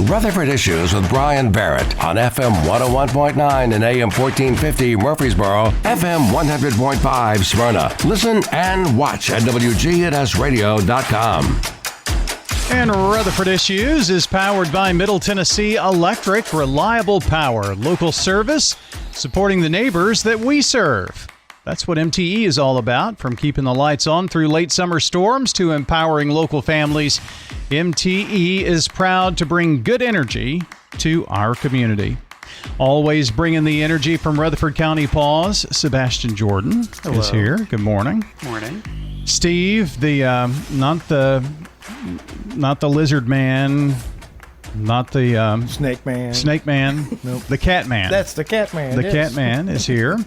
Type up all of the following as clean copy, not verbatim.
Rutherford Issues with Brian Barrett on FM 101.9 and AM 1450 Murfreesboro, FM 100.5 Smyrna. Listen and watch at WGNSradio.com. And Rutherford Issues is powered by Middle Tennessee Electric, reliable power, local service, supporting the neighbors that we serve. That's what MTE is all about, from keeping the lights on through late summer storms to empowering local families. MTE is proud to bring good energy to our community. Always bringing the energy from Rutherford County PAWS, Sebastian Jordan is here. Good morning. Morning. Steve, not the lizard man, not the Snake man. Snake man. Nope. The cat man. That's the cat man. The yes. cat man is here.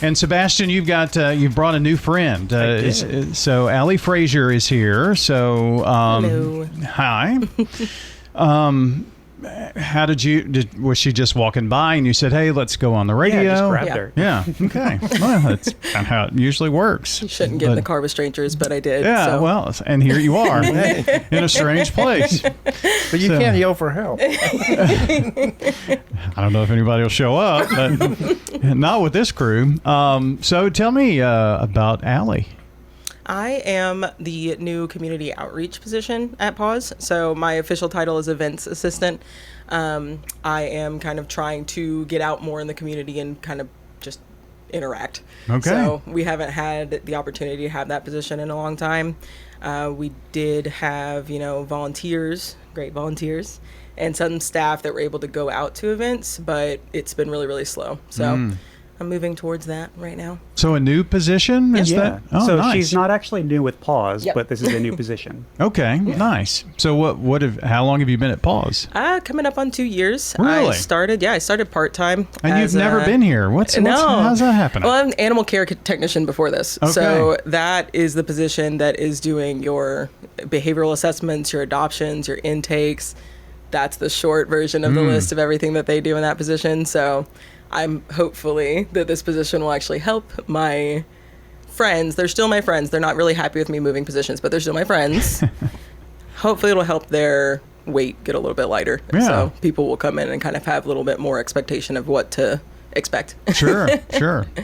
And Sebastian, you've brought a new friend. So Allie Frazier is here. So hello. Hi. How was she just walking by and you said, "Hey, let's go on the radio"? Yeah, just grabbed her. Yeah. Okay. Well, that's kind of how it usually works. You shouldn't get in the car with strangers, but I did. Yeah. So. Well, and here you are in a strange place. But you can't yell for help. I don't know if anybody will show up, but not with this crew. So tell me about Allie. I am the new community outreach position at PAWS. So my official title is events assistant. I am kind of trying to get out more in the community and kind of just interact. Okay. So we haven't had the opportunity to have that position in a long time. We did have, volunteers, great volunteers, and some staff that were able to go out to events, but it's been really, really slow. So I'm moving towards that right now. So a new position? Is that? Oh, so nice. she's not actually new with PAWS, Yep. but this is a new position. Okay, nice. So how long have you been at PAWS? Coming up on 2 years. Really? I started part-time. And you've never been here. How's that happening? Well, I'm an animal care technician before this. Okay. So that is the position that is doing your behavioral assessments, your adoptions, your intakes. That's the short version of the list of everything that they do in that position. So I'm hopefully that this position will actually help my friends. They're still my friends. They're not really happy with me moving positions, but they're still my friends. Hopefully it'll help their weight get a little bit lighter. Yeah. So people will come in and kind of have a little bit more expectation of what to expect. Sure.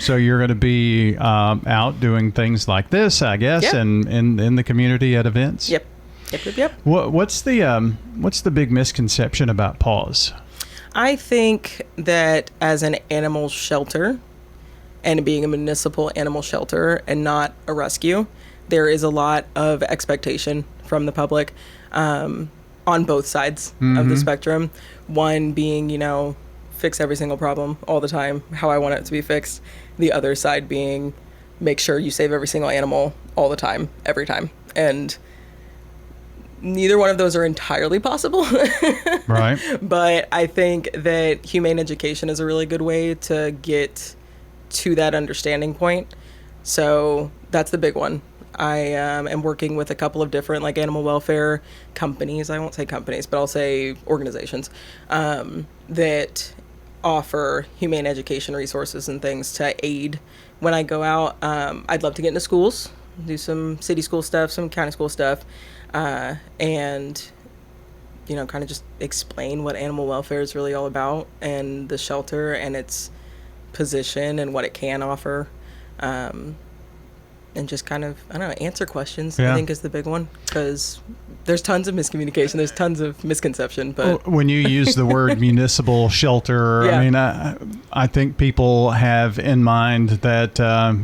So you're going to be out doing things like this, I guess, Yep. and in the community at events? Yep. What's the big misconception about PAWS? I think that as an animal shelter and being a municipal animal shelter and not a rescue, there is a lot of expectation from the public on both sides of the spectrum. One being, fix every single problem all the time, how I want it to be fixed. The other side being make sure you save every single animal all the time, every time. And neither one of those are entirely possible. Right. But I think that humane education is a really good way to get to that understanding point. So that's the big one. I am working with a couple of different animal welfare companies. I won't say companies, but I'll say organizations that offer humane education resources and things to aid when I go out. I'd love to get into schools, do some city school stuff, some county school stuff. And kind of just explain what animal welfare is really all about and the shelter and its position and what it can offer. And just kind of, answer questions, I think is the big one, because there's tons of miscommunication, there's tons of misconception. But when you use the word municipal shelter, Yeah. I think people have in mind that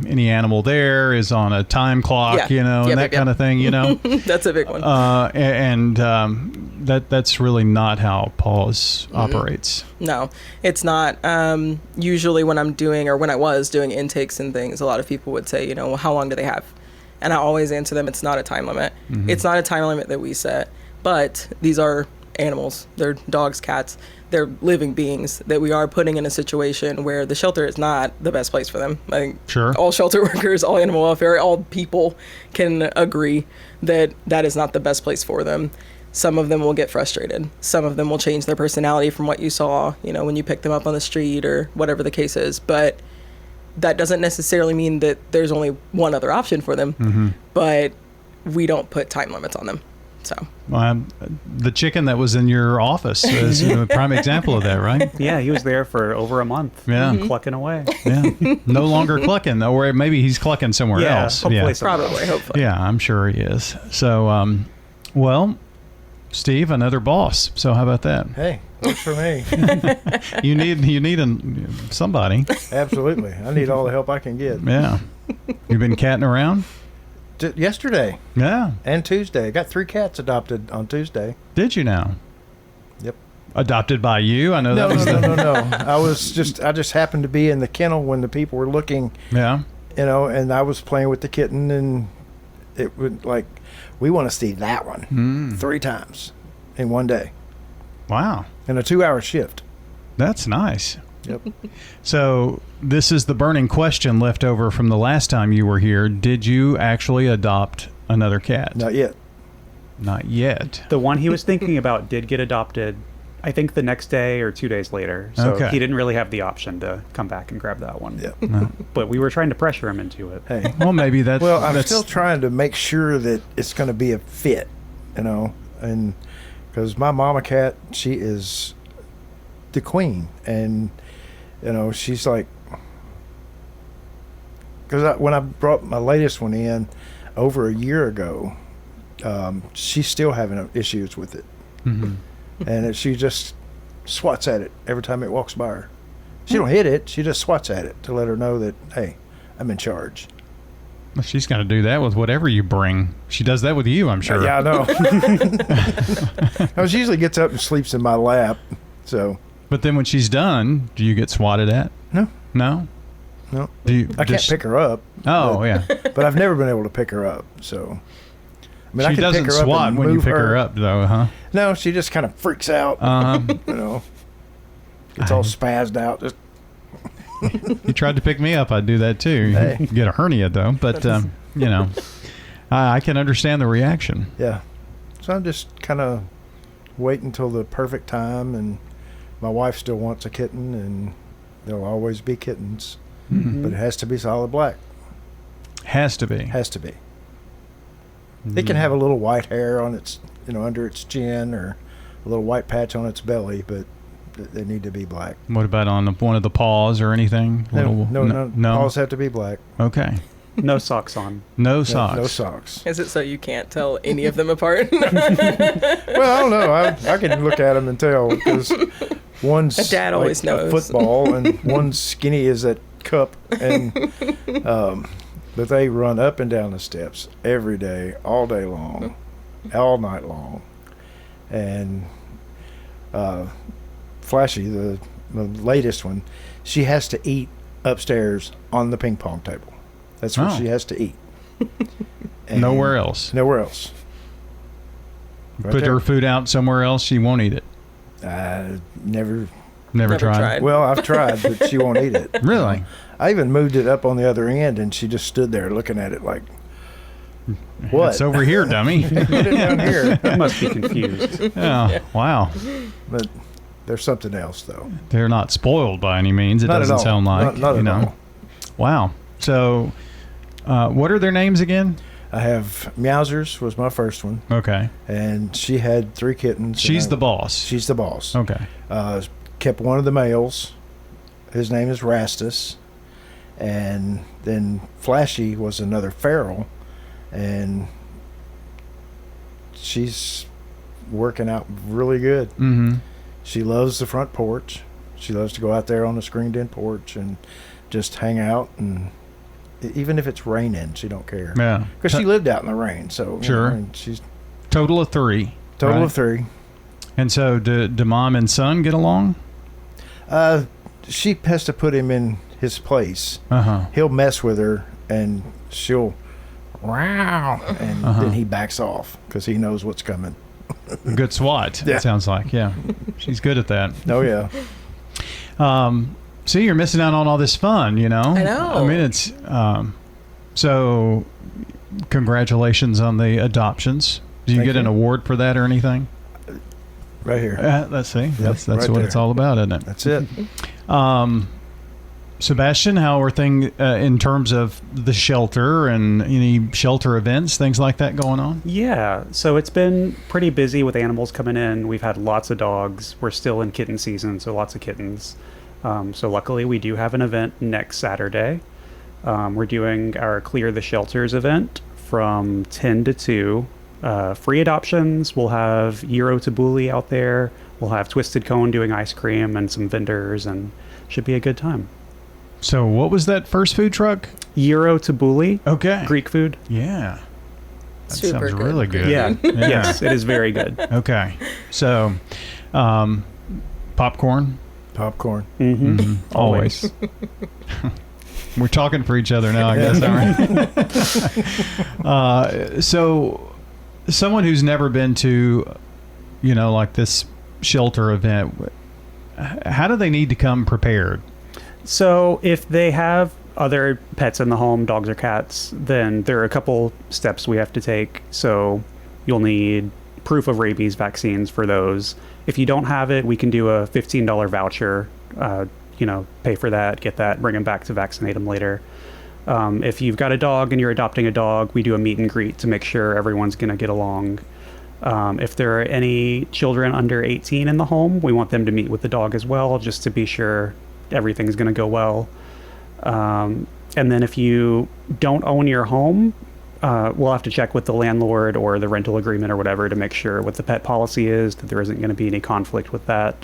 any animal there is on a time clock, Yeah. and that kind of thing, That's a big one. That's really not how PAWS operates. No, it's not. Usually when I'm doing, or when I was doing intakes and things, a lot of people would say, well, how long do they have? And I always answer them, it's not a time limit. It's not a time limit that we set, but these are animals. They're dogs, cats. They're living beings that we are putting in a situation where the shelter is not the best place for them. I think Sure. all shelter workers, all animal welfare, all people can agree that that is not the best place for them. Some of them will get frustrated. Some of them will change their personality from what you saw, when you pick them up on the street or whatever the case is. But that doesn't necessarily mean that there's only one other option for them. But we don't put time limits on them. So the chicken that was in your office is a prime example of that, right? Yeah, he was there for over a month. Yeah. Clucking away. Yeah. No longer clucking, though, or maybe he's clucking somewhere Yeah, else. hopefully somewhere probably, else. hopefully. Yeah, I'm sure he is. So, well, Steve, another boss. So how about that? Hey, works for me. You need somebody. Absolutely. I need all the help I can get. Yeah. You've been catting around? Yesterday Yeah. and Tuesday. I got 3 cats adopted on Tuesday. Did you now? Yep. Adopted by you? I know No, that was no. I just happened to be in the kennel when the people were looking, Yeah. and I was playing with the kitten, and it would like, we want to see that one 3 times in one day Wow. in a 2-hour shift. That's nice. Yep. So this is the burning question left over from the last time you were here. Did you actually adopt another cat? Not yet. Not yet. The one he was thinking about did get adopted, I think the next day or 2 days later. So Okay. he didn't really have the option to come back and grab that one. Yeah. But we were trying to pressure him into it. Hey. Well, maybe that's... Well, I'm that's, still trying to make sure that it's going to be a fit, and because my mama cat, she is the queen, and she's like, because when I brought my latest one in over a year ago, she's still having issues with it, and she just swats at it every time it walks by her. She don't hit it; she just swats at it to let her know that, hey, I'm in charge. She's going to do that with whatever you bring. She does that with you, I'm sure. Yeah, I know. She usually gets up and sleeps in my lap. So. But then when she's done, do you get swatted at? No. No? No. Do you, I can't pick her up. Oh, yeah. But I've never been able to pick her up. So. I mean, I She can doesn't pick her up swat and when you move pick her up, though, huh? No, she just kind of freaks out. Gets all spazzed out. Just. You tried to pick me up, I'd do that too. Hey. You get a hernia, though. But, I can understand the reaction. Yeah. So I'm just kind of waiting until the perfect time, and my wife still wants a kitten, and there'll always be kittens, but it has to be solid black. Has to be. Has to be. It can have a little white hair on its, under its chin, or a little white patch on its belly, but they need to be black. What about on one of the paws or anything? No. Paws have to be black. Okay. No socks on. No socks. No socks. Is it so you can't tell any of them apart? Well, I don't know. I can look at them and tell, because one's A dad always like knows. a football, and one's skinny as a cup, and but they run up and down the steps every day, all day long, all night long, and Flashy, the latest one, she has to eat upstairs on the ping pong table. That's where she has to eat. And Nowhere else. Nowhere else. Right Put there. her food out somewhere else, she won't eat it. Never. Never tried. Well, I've tried, but she won't eat it. Really? I even moved it up on the other end, and she just stood there looking at it like, what? It's over here, dummy. Put it down here. I must be confused. Yeah. Wow. But there's something else, though. They're not spoiled by any means. It Not at doesn't all. sound like. Not at all. Wow. So, what are their names again? I have Meowsers was my first one, Okay. and she had 3 kittens. She's the boss. She's the boss. Okay. Kept one of the males. His name is Rastus. And then Flashy was another feral, and she's working out really good. Mm-hmm. She loves the front porch. She loves to go out there on the screened-in porch and just hang out, and even if it's raining, she don't care. Yeah. Because she lived out in the rain, so Sure. and she's Total of 3. total right? of 3. And so, do mom and son get along? She has to put him in his place. Uh-huh. He'll mess with her, and she'll wow, and then he backs off because he knows what's coming. Good SWAT, Yeah. it sounds like. Yeah. She's good at that. Oh yeah. See, you're missing out on all this fun, I know. I mean, it's... so, congratulations on the adoptions. Do you Thank get an you. award for that or anything? Right here. Let's see. That's right what there. it's all about, isn't it? That's it. Sebastian, how are things in terms of the shelter and any shelter events, things like that going on? Yeah, so it's been pretty busy with animals coming in. We've had lots of dogs. We're still in kitten season, so lots of kittens. So luckily we do have an event next Saturday. We're doing our Clear the Shelters event from 10 to 2. Free adoptions. We'll have Gyro Tabbouleh out there. We'll have Twisted Cone doing ice cream and some vendors, and should be a good time. So what was that first food truck? Gyro Tabbouleh. Okay. Greek food. Yeah. That Super sounds good. really good. Yeah. Yes, it is very good. Okay. So, popcorn. Popcorn. Mm-hmm. Always. We're talking for each other now, I guess, aren't we? So, someone who's never been to, like this shelter event, how do they need to come prepared? So if they have other pets in the home, dogs or cats, then there are a couple steps we have to take. So you'll need proof of rabies vaccines for those. If you don't have it, we can do a $15 voucher, pay for that, get that, bring them back to vaccinate them later. If you've got a dog and you're adopting a dog, we do a meet and greet to make sure everyone's going to get along. If there are any children under 18 in the home, we want them to meet with the dog as well, just to be sure everything's going to go well. And then if you don't own your home, we'll have to check with the landlord or the rental agreement or whatever to make sure what the pet policy is, that there isn't going to be any conflict with that.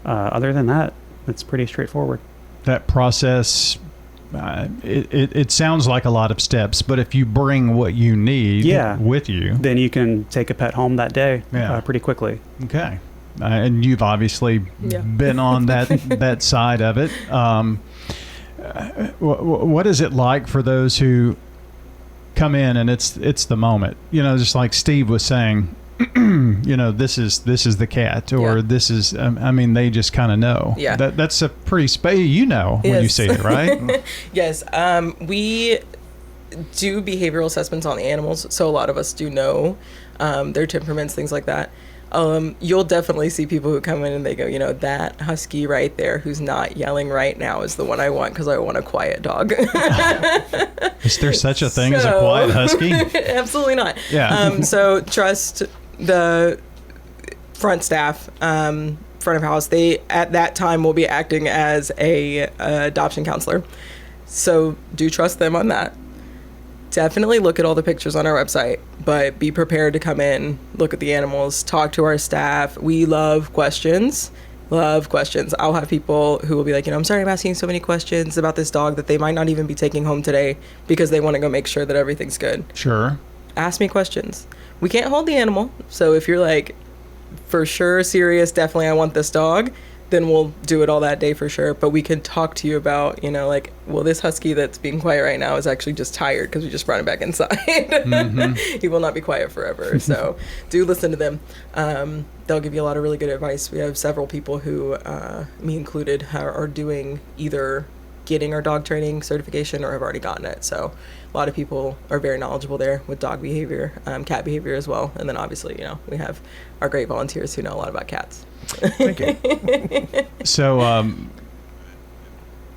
Other than that, it's pretty straightforward. That process, it sounds like a lot of steps, but if you bring what you need with you, then you can take a pet home that day pretty quickly. Okay. And you've obviously been on that side of it. What is it like for those who come in and it's the moment? Just like Steve was saying, this is the cat, or this is. They just kind of know. Yeah, that's a pretty when you see it, right? Yes. We do behavioral assessments on the animals, so a lot of us do know their temperaments, things like that. You'll definitely see people who come in and they go, that husky right there who's not yelling right now is the one I want because I want a quiet dog. Is there such a thing as a quiet husky? Absolutely not. Yeah. So trust the front staff, front of house. They at that time will be acting as a adoption counselor. So do trust them on that. Definitely look at all the pictures on our website, but be prepared to come in, look at the animals, talk to our staff. We love questions. I'll have people who will be like, I'm sorry I'm asking so many questions about this dog that they might not even be taking home today because they want to go make sure that everything's good. Sure. Ask me questions. We can't hold the animal. So if you're like, for sure, serious, definitely I want this dog, then we'll do it all that day for sure. But we can talk to you about, this husky that's being quiet right now is actually just tired because we just brought him back inside. Mm-hmm. He will not be quiet forever. So do listen to them. They'll give you a lot of really good advice. We have several people who, me included, are doing either getting our dog training certification or have already gotten it. So a lot of people are very knowledgeable there with dog behavior, cat behavior as well. And then obviously, we have our great volunteers who know a lot about cats. Thank you. So,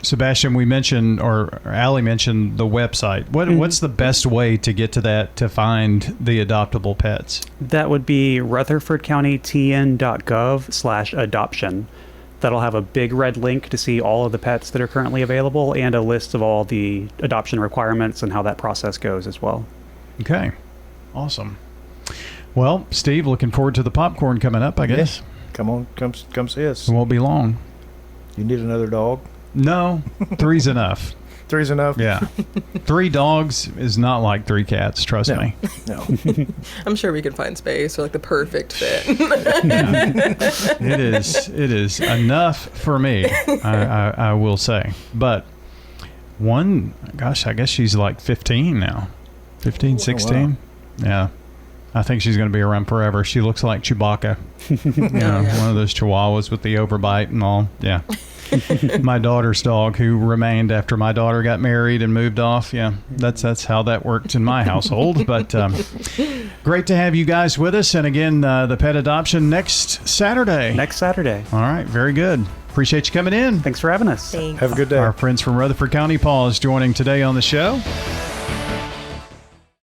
Sebastian, we mentioned, or Allie mentioned the website. What's the best way to get to that to find the adoptable pets? That would be rutherfordcountytn.gov/adoption. That'll have a big red link to see all of the pets that are currently available and a list of all the adoption requirements and how that process goes as well. Okay. Awesome. Well, Steve, looking forward to the popcorn coming up, I guess. Yeah. Come on, come see us. It won't be long. You need another dog? No, 3's enough. 3's enough? Yeah. 3 dogs is not like 3 cats, trust me. No. I'm sure we can find space or the perfect fit. It is enough for me, I will say. But I guess she's like 15 now. 15, 16? Wow. Yeah. I think she's going to be around forever. She looks like Chewbacca. One of those chihuahuas with the overbite and all. Yeah. My daughter's dog, who remained after my daughter got married and moved off. Yeah, that's how that worked in my household. But great to have you guys with us. And again, the pet adoption next Saturday. Next Saturday. All right. Very good. Appreciate you coming in. Thanks for having us. Thanks. Have a good day. Our friends from Rutherford County PAWS joining today on the show.